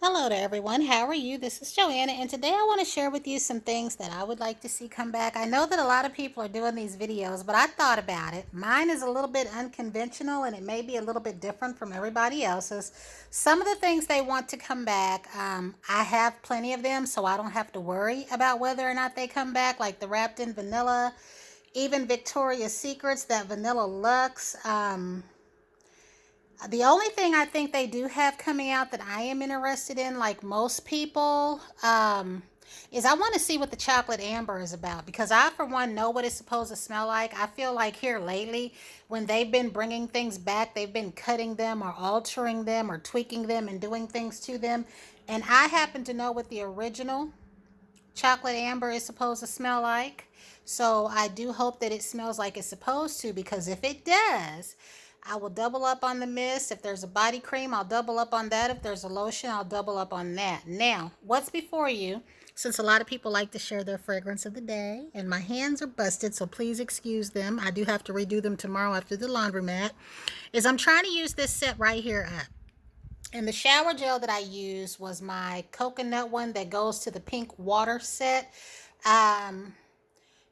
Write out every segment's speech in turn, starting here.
Hello to everyone. How are you? This is Joanna, and today I want to share with you some things that I would like to see come back. I know that a lot of people are doing these videos, but I thought about it. Mine is a little bit unconventional and it may be a little bit different from everybody else's. Some of the things they want to come back, I have plenty of them, so I don't have to worry about whether or not they come back, like the Wrapped in Vanilla, even Victoria's Secrets, that Vanilla Luxe. The only thing I think they do have coming out that I am interested in, like most people, is I want to see what the chocolate amber is about because I, for one, know what it's supposed to smell like. I feel like here lately, when they've been bringing things back, they've been cutting them or altering them or tweaking them and doing things to them. And I happen to know what the original chocolate amber is supposed to smell like. So I do hope that it smells like it's supposed to, because if it does, I will double up on the mist. If there's a body cream, I'll double up on that. If there's a lotion, I'll double up on that. Now, what's before you? Since a lot of people like to share their fragrance of the day, and my hands are busted, so please excuse them. I do have to redo them tomorrow after the laundromat. Is I'm trying to use this set right here up. And the shower gel that I used was my coconut one that goes to the pink water set. Um,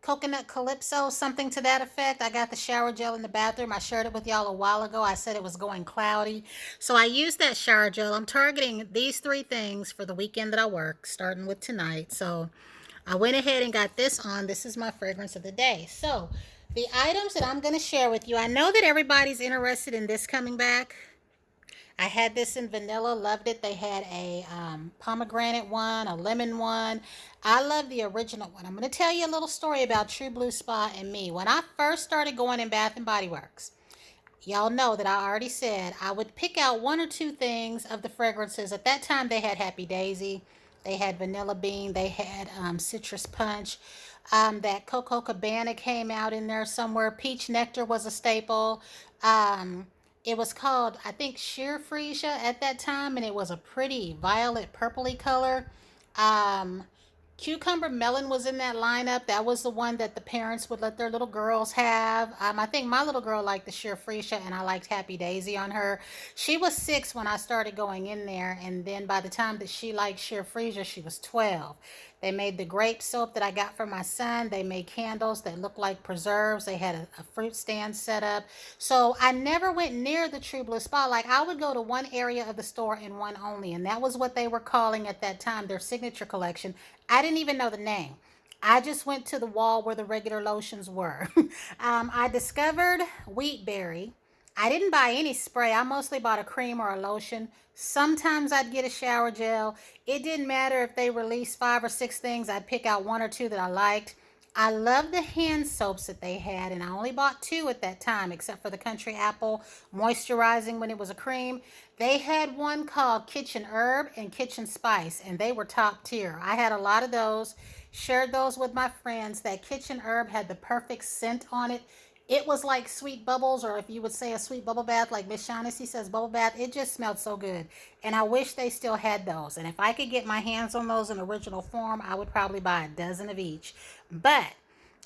Coconut Calypso, something to that effect. I got the shower gel in the bathroom. I shared it with y'all a while ago. I said it was going cloudy. So I used that shower gel. I'm targeting these three things for the weekend that I work, starting with tonight. So I went ahead and got this on. This is my fragrance of the day. So the items that I'm going to share with you, I know that everybody's interested in this coming back. I had this in vanilla, loved it. They had a pomegranate one, a lemon one. I love the original one. I'm going to tell you a little story about True Blue Spa and me. When I first started going in Bath and Body Works, y'all know that I already said I would pick out one or two things of the fragrances. At that time, they had Happy Daisy, they had Vanilla Bean, they had Citrus Punch. That Coco Cabana came out in there somewhere. Peach Nectar was a staple. Um, it was called, I think, Sheer Freesia at that time, and it was a pretty violet purpley color. Um, Cucumber Melon was in that lineup. That was the one that the parents would let their little girls have. I think my little girl liked the Sheer Freesia, and I liked Happy Daisy on her. She was 6 when I started going in there, and then by the time that she liked Sheer Freesia, she was 12. They made the grape soap that I got for my son. They made candles that looked like preserves. They had a fruit stand set up. So I never went near the True Blue Spa. Like, I would go to one area of the store and one only, and that was what they were calling at that time their signature collection. I didn't even know the name. I just went to the wall where the regular lotions were. I discovered Wheat Berry. I didn't buy any spray. I mostly bought a cream or a lotion. Sometimes I'd get a shower gel. It didn't matter if they released 5 or 6 things. I'd pick out one or two that I liked. I love the hand soaps that they had, and I only bought two at that time, except for the Country Apple moisturizing when it was a cream. They had one called Kitchen Herb and Kitchen Spice, and they were top tier. I had a lot of those, shared those with my friends. That Kitchen Herb had the perfect scent on it. It was like sweet bubbles, or if you would say a sweet bubble bath, like Miss Shaughnessy says bubble bath. It just smelled so good. And I wish they still had those. And if I could get my hands on those in original form, I would probably buy a dozen of each. But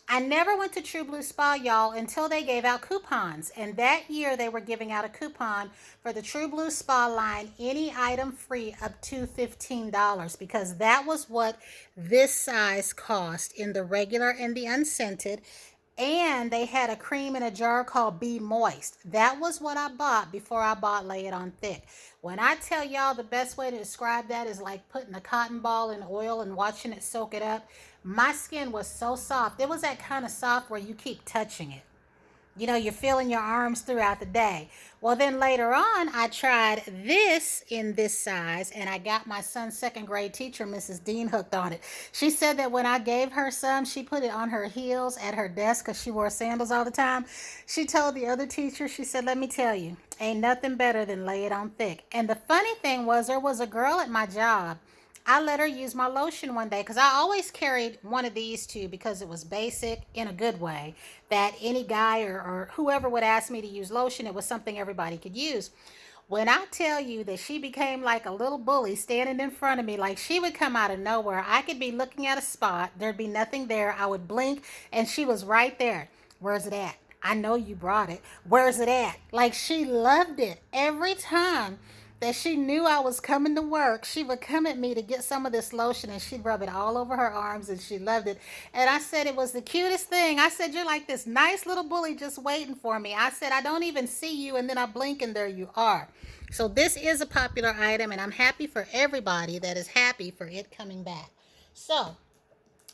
I never went to True Blue Spa, y'all, until they gave out coupons. And that year they were giving out a coupon for the True Blue Spa line, any item free up to $15, because that was what this size cost in the regular and the unscented. And they had a cream in a jar called Be Moist. That was what I bought before I bought Lay It On Thick. When I tell y'all the best way to describe that is like putting a cotton ball in oil and watching it soak it up. My skin was so soft. It was that kind of soft where you keep touching it. You know, you're feeling your arms throughout the day. Well, then later on, I tried this in this size, and I got my son's second grade teacher, Mrs. Dean, hooked on it. She said that when I gave her some, she put it on her heels at her desk because she wore sandals all the time. She told the other teacher, she said, let me tell you, ain't nothing better than Lay It On Thick. And the funny thing was, there was a girl at my job. I let her use my lotion one day because I always carried one of these two because it was basic in a good way, that any guy or whoever would ask me to use lotion, it was something everybody could use. When I tell you that she became like a little bully standing in front of me, like she would come out of nowhere. I could be looking at a spot, there'd be nothing there. I would blink and she was right there. Where's it at? I know you brought it. Where's it at? Like, she loved it every time that she knew I was coming to work, she would come at me to get some of this lotion and she'd rub it all over her arms and she loved it. And I said it was the cutest thing. I said, you're like this nice little bully just waiting for me. I said, I don't even see you, and then I blink and there you are. So this is a popular item, and I'm happy for everybody that is happy for it coming back. So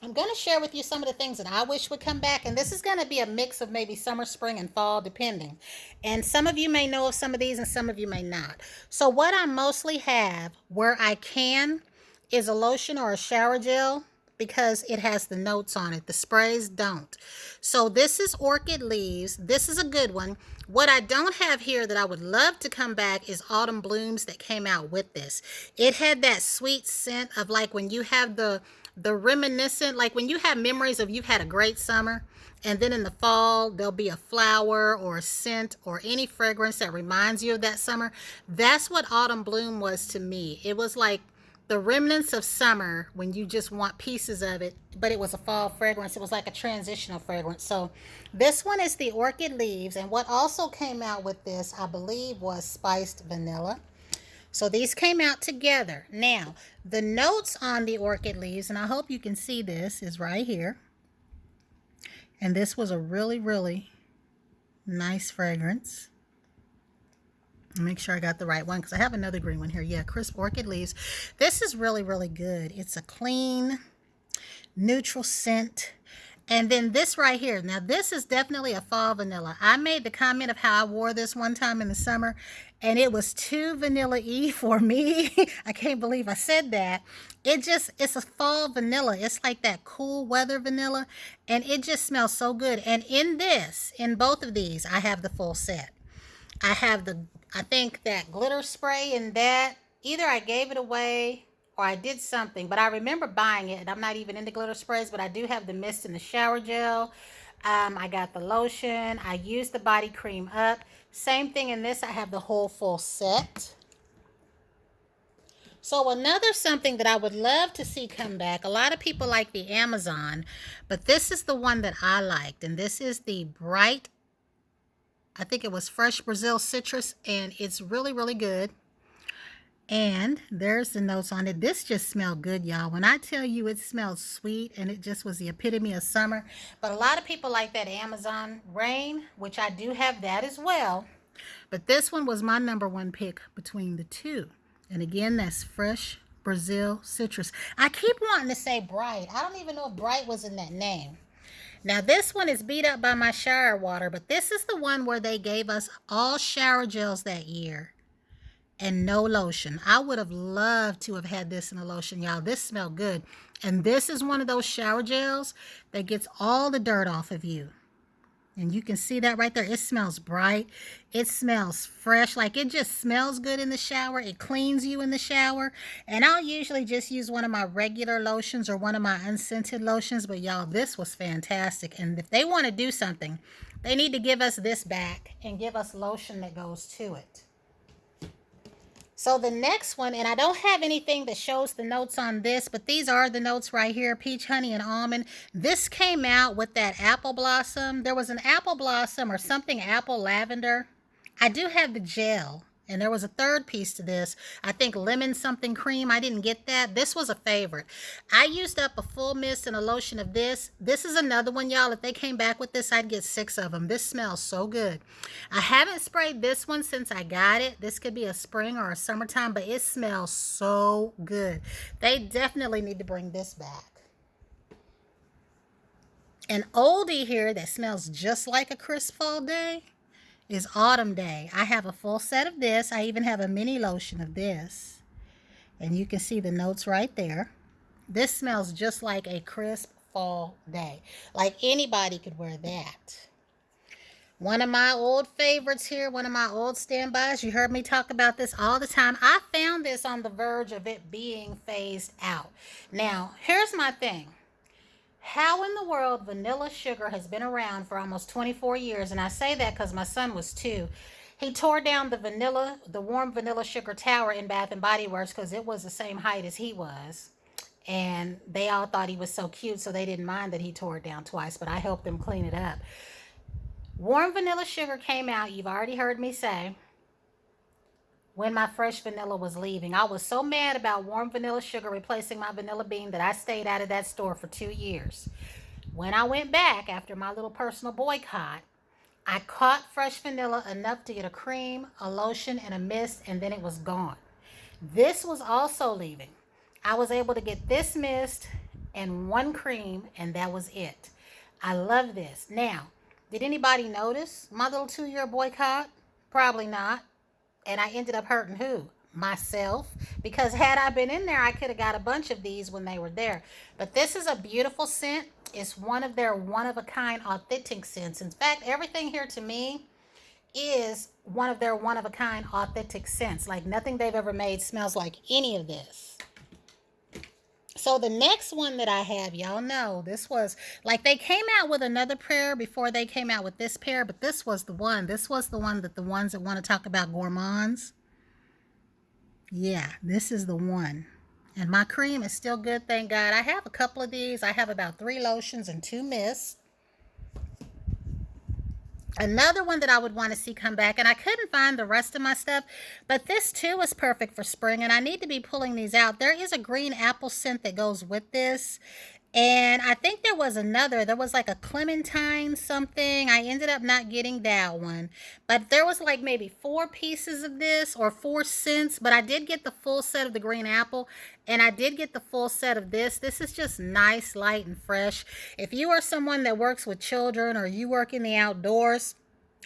I'm going to share with you some of the things that I wish would come back. And this is going to be a mix of maybe summer, spring, and fall, depending. And some of you may know of some of these and some of you may not. So what I mostly have where I can is a lotion or a shower gel, because it has the notes on it. The sprays don't. So this is Orchid Leaves. This is a good one. What I don't have here that I would love to come back is Autumn Blooms that came out with this. It had that sweet scent of like when you have the reminiscent, like when you have memories of you've had a great summer, and then in the fall there'll be a flower or a scent or any fragrance that reminds you of that summer. That's what Autumn Bloom was to me. It was like the remnants of summer when you just want pieces of it, but it was a fall fragrance. It was like a transitional fragrance. So this one is the Orchid Leaves, and what also came out with this, I believe, was Spiced Vanilla. So these came out together. Now, the notes on the Orchid Leaves, and I hope you can see this, is right here. And this was a really, really nice fragrance. Make sure I got the right one, because I have another green one here. Yeah, Crisp Orchid Leaves. This is really, really good. It's a clean, neutral scent. And then this right here. Now, this is definitely a fall vanilla. I made the comment of how I wore this one time in the summer, and it was too vanilla-y for me. I can't believe I said that. It's a fall vanilla. It's like that cool weather vanilla, and it just smells so good. And in both of these, I have the full set. I think that glitter spray and that, either I gave it away or I did something, but I remember buying it, and I'm not even into glitter sprays, but I do have the mist and the shower gel. I got the lotion. I used the body cream up. Same thing in this. I have the whole full set. So another something that I would love to see come back, a lot of people like the Amazon, but this is the one that I liked, and this is the Bright, I think it was Fresh Brazil Citrus, and it's really, really good. And there's the notes on it. This just smelled good, y'all. When I tell you it smells sweet, and it just was the epitome of summer. But a lot of people like that Amazon Rain, which I do have that as well. But this one was my number one pick between the two. And again, that's Fresh Brazil Citrus. I keep wanting to say Bright. I don't even know if Bright was in that name. Now, this one is beat up by my shower water, but this is the one where they gave us all shower gels that year and no lotion. I would have loved to have had this in a lotion, y'all. This smelled good. And this is one of those shower gels that gets all the dirt off of you. And you can see that right there. It smells bright. It smells fresh. Like, it just smells good in the shower. It cleans you in the shower. And I'll usually just use one of my regular lotions or one of my unscented lotions. But y'all, this was fantastic. And if they want to do something, they need to give us this back and give us lotion that goes to it. So the next one, and I don't have anything that shows the notes on this, but these are the notes right here, peach, honey, and almond. This came out with that apple blossom. There was an apple blossom or something apple lavender. I do have the gel, and there was a third piece to this. I think lemon something cream. I didn't get that. This was a favorite. I used up a full mist and a lotion of this. This is another one, y'all. If they came back with this, I'd get 6 of them. This smells so good. I haven't sprayed this one since I got it. This could be a spring or a summertime, but it smells so good. They definitely need to bring this back. An oldie here that smells just like a crisp fall day is Autumn Day. I have a full set of this. I even have a mini lotion of this. And you can see the notes right there. This smells just like a crisp fall day. Like anybody could wear that. One of my old favorites here, one of my old standbys. You heard me talk about this all the time. I found this on the verge of it being phased out. Now, here's my thing. How in the world vanilla sugar has been around for almost 24 years, and I say that because my son was 2. He tore down the warm vanilla sugar tower in Bath and Body Works because it was the same height as he was. And they all thought he was so cute, so they didn't mind that he tore it down twice, but I helped them clean it up. Warm vanilla sugar came out, you've already heard me say. when my fresh vanilla was leaving. I was so mad about warm vanilla sugar replacing my vanilla bean that I stayed out of that store for 2 years. When I went back after my little personal boycott, I caught fresh vanilla enough to get a cream, a lotion, and a mist, and then it was gone. This was also leaving. I was able to get this mist and one cream, and that was it. I love this. Now, did anybody notice my little 2 year boycott? Probably not. And I ended up hurting who? Myself. Because had I been in there, I could have got a bunch of these when they were there. But this is a beautiful scent. It's one of their one of a kind authentic scents. In fact, everything here to me is one of their one of a kind authentic scents. Like nothing they've ever made smells like any of this. So the next one that I have, y'all know, this was like they came out with another pair before they came out with this pair, but this was the one. This was the one that the ones that want to talk about gourmands. Yeah, this is the one. And my cream is still good, thank God. I have a couple of these. I have about 3 lotions and 2 mists. Another one that I would want to see come back, and I couldn't find the rest of my stuff, but this too is perfect for spring, and I need to be pulling these out. There is a green apple scent that goes with this, and I think there was like a clementine something. I ended up not getting that one, but there was like maybe 4 pieces of this or 4 scents, but I did get the full set of the green apple, and I did get the full set of this. This is just nice, light, and fresh. If you are someone that works with children or you work in the outdoors,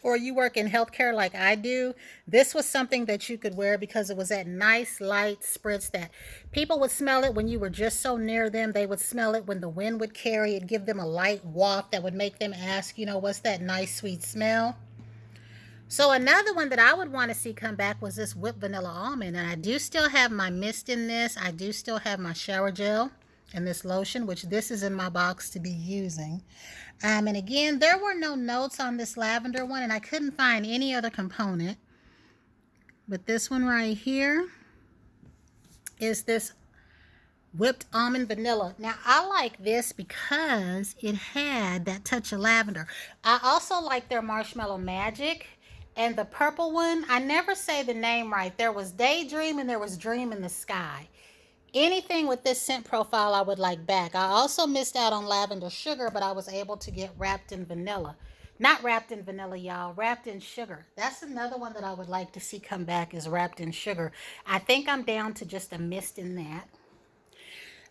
or you work in healthcare like I do, this was something that you could wear because it was that nice light spritz that people would smell it when you were just so near them. They would smell it when the wind would carry it, give them a light waft that would make them ask, what's that nice sweet smell? So another one that I would want to see come back was this whipped vanilla almond. And I do still have my mist in this. I do still have my shower gel and this lotion, which this is in my box to be using. And again, there were no notes on this lavender one, and I couldn't find any other component. But this one right here is this whipped almond vanilla. Now, I like this because it had that touch of lavender. I also like their marshmallow magic. And the purple one, I never say the name right. There was Daydream and there was Dream in the Sky. Anything with this scent profile I would like back. I also missed out on lavender sugar, but I was able to get wrapped in vanilla. Not wrapped in vanilla, y'all. Wrapped in sugar. That's another one that I would like to see come back is wrapped in sugar. I think I'm down to just a mist in that.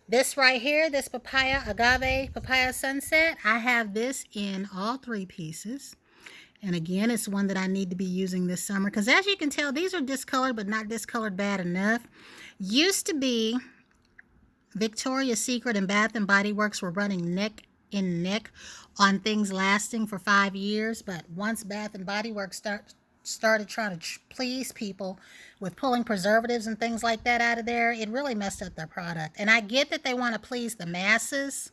This right here, this papaya, agave papaya sunset, I have this in all 3 pieces. And again, it's one that I need to be using this summer because as you can tell, these are discolored, but not discolored bad enough. Used to be Victoria's Secret and Bath and Body Works were running neck and neck on things lasting for 5 years. But once Bath and Body Works started trying to please people with pulling preservatives and things like that out of there, it really messed up their product. And I get that they want to please the masses,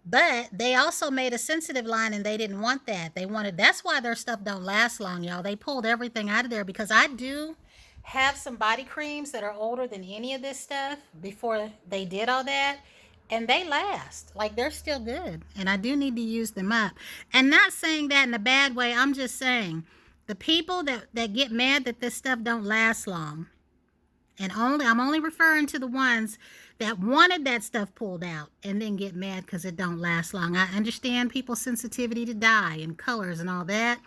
but they also made a sensitive line and they didn't want that. That's why their stuff don't last long, y'all. They pulled everything out of there because I do have some body creams that are older than any of this stuff before they did all that. And they last. Like, they're still good. And I do need to use them up. And not saying that in a bad way. I'm just saying the people that get mad that this stuff don't last long. And I'm only referring to the ones that wanted that stuff pulled out and then get mad because it don't last long. I understand people's sensitivity to dye and colors and all that.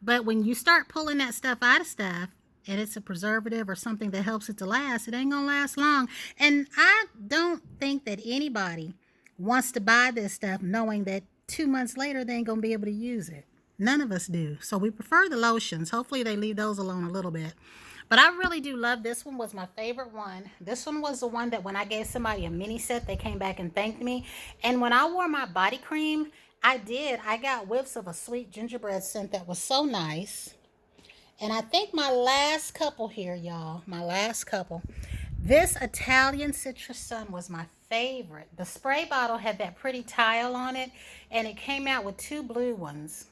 But when you start pulling that stuff out of stuff, and it's a preservative or something that helps it to last, it ain't gonna last long. And I don't think that anybody wants to buy this stuff knowing that 2 months later they ain't gonna be able to use it. None of us do. So we prefer the lotions. Hopefully they leave those alone a little bit. But I really do love this one. Was my favorite one. This one was the one that when I gave somebody a mini set, they came back and thanked me. And when I wore my body cream, I got whiffs of a sweet gingerbread scent that was so nice. And I think my last couple here, y'all, this Italian Citrus Sun was my favorite. The spray bottle had that pretty tile on it, and it came out with 2 blue ones.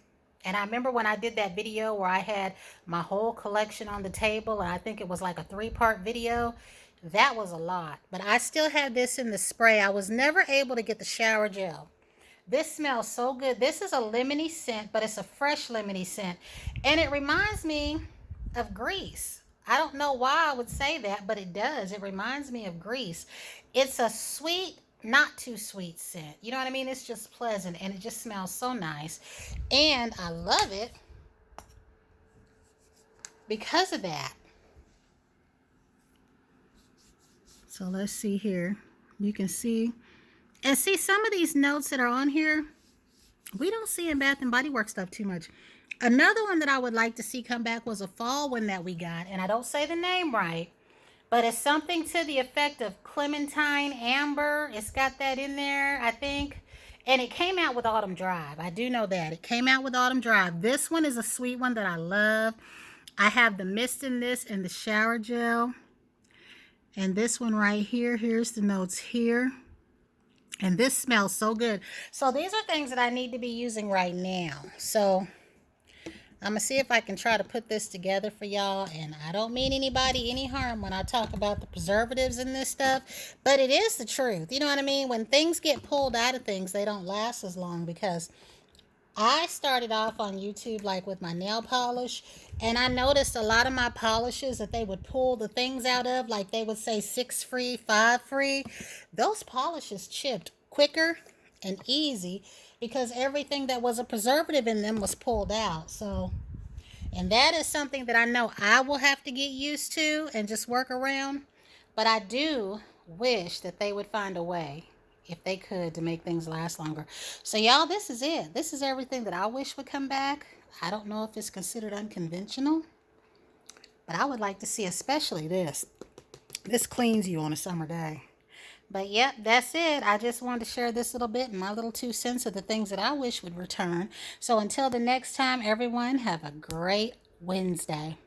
And I remember when I did that video where I had my whole collection on the table, and I think it was like a 3-part video. That was a lot. But I still have this in the spray. I was never able to get the shower gel. This smells so good. This is a lemony scent, but it's a fresh lemony scent. And it reminds me of Greece. I don't know why I would say that, but it does. It reminds me of Greece. It's a sweet, not too sweet scent. You know what I mean? It's just pleasant and it just smells so nice. And I love it because of that. So let's see here. You can see, and see some of these notes that are on here, we don't see in Bath and Body Works stuff too much. Another one that I would like to see come back was a fall one that we got, and I don't say the name right, but it's something to the effect of Clementine Amber. It's got that in there, I think. And it came out with Autumn Drive. I do know that. It came out with Autumn Drive. This one is a sweet one that I love. I have the mist in this and the shower gel. And this one right here, here's the notes here. And this smells so good. So these are things that I need to be using right now. So I'm going to see if I can try to put this together for y'all. And I don't mean anybody any harm when I talk about the preservatives and this stuff. But it is the truth. You know what I mean? When things get pulled out of things, they don't last as long. Because I started off on YouTube like with my nail polish. And I noticed a lot of my polishes that they would pull the things out of. Like they would say 6 free, 5 free. Those polishes chipped quicker and easy because everything that was a preservative in them was pulled out. So, and that is something that I know I will have to get used to and just work around. But I do wish that they would find a way, if they could, to make things last longer. So y'all, this is it. This is everything that I wish would come back. I don't know if it's considered unconventional, but I would like to see especially this. This cleans you on a summer day. But yep, that's it. I just wanted to share this little bit and my little 2 cents of the things that I wish would return. So until the next time, everyone, have a great Wednesday.